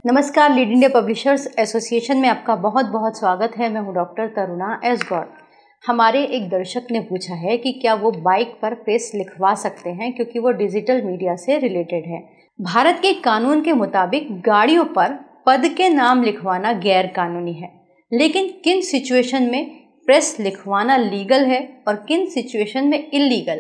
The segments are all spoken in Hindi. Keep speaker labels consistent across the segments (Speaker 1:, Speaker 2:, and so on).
Speaker 1: नमस्कार, लीड इंडिया पब्लिशर्स एसोसिएशन में आपका बहुत बहुत स्वागत है। मैं हूं डॉक्टर तरुणा एस गौड़। हमारे एक दर्शक ने पूछा है कि क्या वो बाइक पर प्रेस लिखवा सकते हैं, क्योंकि वो डिजिटल मीडिया से रिलेटेड है। भारत के कानून के मुताबिक गाड़ियों पर पद के नाम लिखवाना गैर कानूनी है, लेकिन किन सिचुएशन में प्रेस लिखवाना लीगल है और किन सिचुएशन में इलीगल,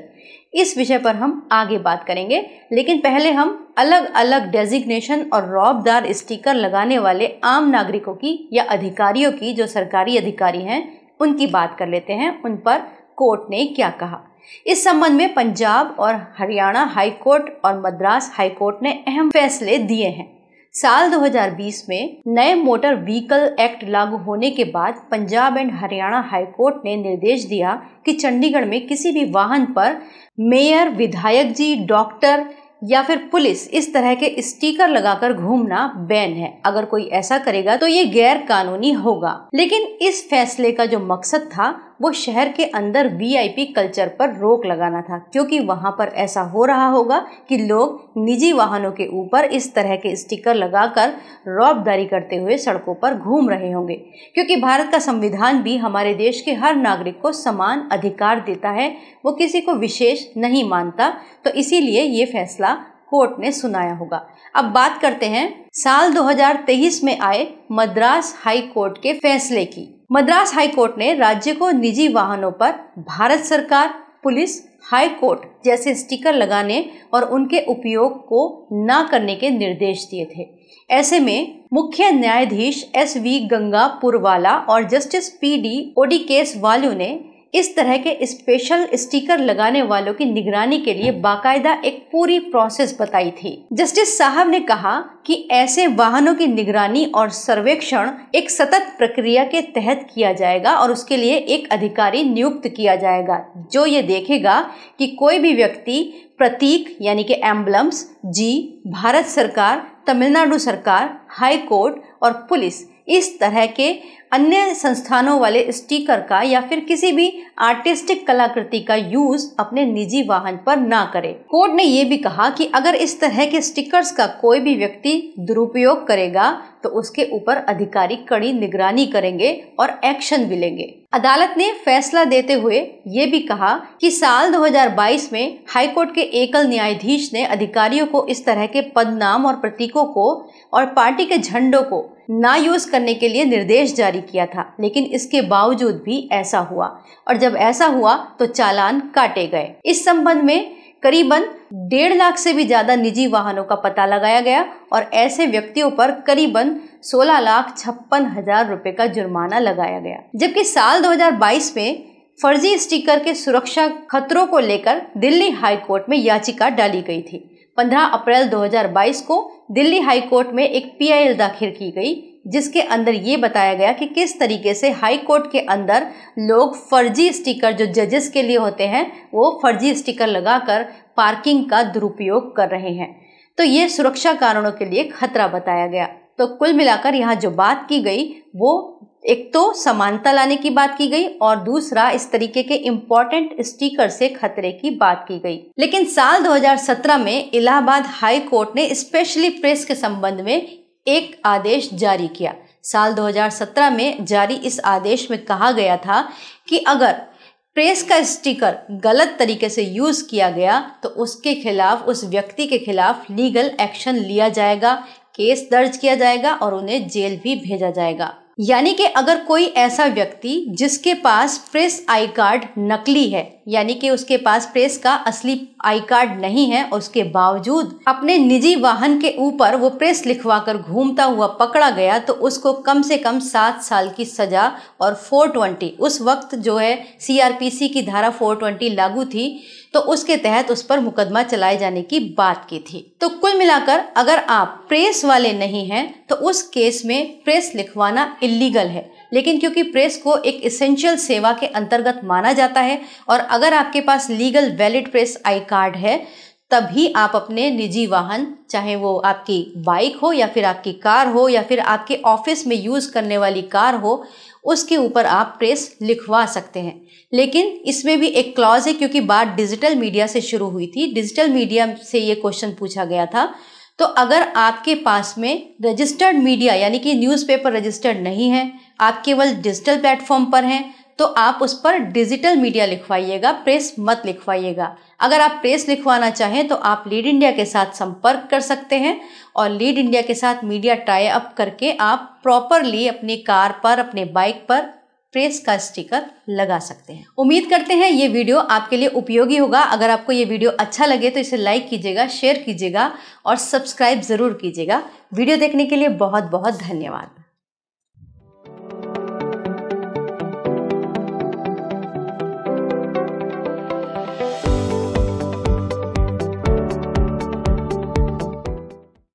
Speaker 1: इस विषय पर हम आगे बात करेंगे। लेकिन पहले हम अलग अलग डेजिग्नेशन और रौबदार स्टिकर लगाने वाले आम नागरिकों की या अधिकारियों की, जो सरकारी अधिकारी हैं, उनकी बात कर लेते हैं। उन पर कोर्ट ने क्या कहा। इस संबंध में पंजाब और हरियाणा हाई कोर्ट और मद्रास हाई कोर्ट ने अहम फैसले दिए हैं। साल 2020 में नए मोटर व्हीकल एक्ट लागू होने के बाद Punjab and Haryana high court ने निर्देश दिया कि चंडीगढ़ में किसी भी वाहन पर मेयर, विधायक जी, डॉक्टर या फिर पुलिस इस तरह के स्टिकर लगाकर घूमना बैन है। अगर कोई ऐसा करेगा तो ये गैर कानूनी होगा। लेकिन इस फैसले का जो मकसद था वो शहर के अंदर वीआईपी कल्चर पर रोक लगाना था, क्योंकि वहां पर ऐसा हो रहा होगा कि लोग निजी वाहनों के ऊपर इस तरह के स्टिकर लगाकर रौबदारी करते हुए सड़कों पर घूम रहे होंगे। क्योंकि भारत का संविधान भी हमारे देश के हर नागरिक को समान अधिकार देता है, वो किसी को विशेष नहीं मानता, तो इसीलिए ये फैसला कोर्ट ने सुनाया होगा। अब बात करते हैं साल 2023 में आए मद्रास हाई कोर्ट के फैसले की। मद्रास हाई कोर्ट ने राज्य को निजी वाहनों पर भारत सरकार, पुलिस, हाई कोर्ट जैसे स्टिकर लगाने और उनके उपयोग को न करने के निर्देश दिए थे। ऐसे में मुख्य न्यायाधीश SV गंगापुरवाला और जस्टिस PD ओडिकेसवालू ने इस तरह के स्पेशल स्टिकर लगाने वालों की निगरानी के लिए बाकायदा एक पूरी प्रोसेस बताई थी। जस्टिस साहब ने कहा कि ऐसे वाहनों की निगरानी और सर्वेक्षण एक सतत प्रक्रिया के तहत किया जाएगा और उसके लिए एक अधिकारी नियुक्त किया जाएगा, जो ये देखेगा कि कोई भी व्यक्ति प्रतीक यानी कि एम्बलम्स जी, भारत सरकार, तमिलनाडु सरकार, हाई कोर्ट और पुलिस इस तरह के अन्य संस्थानों वाले स्टिकर का या फिर किसी भी आर्टिस्टिक कलाकृति का यूज अपने निजी वाहन पर ना करे। कोर्ट ने ये भी कहा कि अगर इस तरह के स्टिकर्स का कोई भी व्यक्ति दुरुपयोग करेगा तो उसके ऊपर अधिकारी कड़ी निगरानी करेंगे और एक्शन भी लेंगे। अदालत ने फैसला देते हुए ये भी कहा कि साल 2022 में हाईकोर्ट के एकल न्यायाधीश ने अधिकारियों को इस तरह के पदनाम और प्रतीकों को और पार्टी के झंडों को ना यूज करने के लिए निर्देश जारी किया था, लेकिन इसके बावजूद भी ऐसा हुआ और जब ऐसा हुआ तो चालान काटे गए। इस संबंध में करीबन 1.5 लाख से भी ज्यादा निजी वाहनों का पता लगाया गया और ऐसे व्यक्तियों पर करीबन 16,56,000 रुपए का जुर्माना लगाया गया। जबकि साल 2022 में फर्जी स्टिकर के सुरक्षा खतरों को लेकर दिल्ली हाई कोर्ट में याचिका डाली गई थी। 15 अप्रैल 2022 को दिल्ली हाई कोर्ट में एक PIL दाखिल की गई, जिसके अंदर ये बताया गया कि किस तरीके से हाई कोर्ट के अंदर लोग फर्जी स्टिकर, जो जजेस के लिए होते हैं, वो फर्जी स्टिकर लगाकर पार्किंग का दुरुपयोग कर रहे हैं। तो ये सुरक्षा कारणों के लिए खतरा बताया गया। तो कुल मिलाकर यहाँ जो बात की गई वो एक तो समानता लाने की बात की गई और दूसरा इस तरीके के इम्पोर्टेंट स्टिकर से खतरे की बात की गई। लेकिन साल 2017 में इलाहाबाद हाई कोर्ट ने स्पेशली प्रेस के संबंध में एक आदेश जारी किया। साल 2017 में जारी इस आदेश में कहा गया था कि अगर प्रेस का स्टिकर गलत तरीके से यूज किया गया तो उसके खिलाफ, उस व्यक्ति के खिलाफ लीगल एक्शन लिया जाएगा, केस दर्ज किया जाएगा और उन्हें जेल भी भेजा जाएगा। यानी कि अगर कोई ऐसा व्यक्ति जिसके पास प्रेस आई कार्ड नकली है, यानी कि उसके पास प्रेस का असली आई कार्ड नहीं है, उसके बावजूद अपने निजी वाहन के ऊपर वो प्रेस लिखवाकर घूमता हुआ पकड़ा गया तो उसको कम से कम 7 साल की सजा और 420, उस वक्त जो है CRPC की धारा 420 लागू थी, तो उसके तहत उस पर मुकदमा चलाए जाने की बात की थी। तो कुल मिलाकर अगर आप प्रेस वाले नहीं हैं तो उस केस में प्रेस लिखवाना इलीगल है। लेकिन क्योंकि प्रेस को एक एसेंशियल सेवा के अंतर्गत माना जाता है और अगर आपके पास legal valid press I card है तभी आप अपने निजी वाहन, चाहे वो आपकी बाइक हो या फिर आपकी कार हो या फिर आपके ऑफिस में यूज करने वाली कार हो, उसके ऊपर आप प्रेस लिखवा सकते हैं। लेकिन इसमें भी एक क्लॉज है, क्योंकि बात डिजिटल मीडिया से शुरू हुई थी, डिजिटल मीडिया से ये क्वेश्चन पूछा गया था, तो अगर आपके पास में रजिस्टर्ड मीडिया यानी कि न्यूज़पेपर रजिस्टर्ड नहीं है, आप केवल डिजिटल प्लेटफॉर्म पर हैं, तो आप उस पर डिजिटल मीडिया लिखवाइएगा, प्रेस मत लिखवाइएगा। अगर आप प्रेस लिखवाना चाहें तो आप लीड इंडिया के साथ संपर्क कर सकते हैं और लीड इंडिया के साथ मीडिया टाई अप करके आप प्रॉपरली अपनी कार पर, अपने बाइक पर प्रेस का स्टिकर लगा सकते हैं। उम्मीद करते हैं ये वीडियो आपके लिए उपयोगी होगा। अगर आपको ये वीडियो अच्छा लगे तो इसे लाइक कीजिएगा, शेयर कीजिएगा और सब्सक्राइब ज़रूर कीजिएगा। वीडियो देखने के लिए बहुत बहुत धन्यवाद।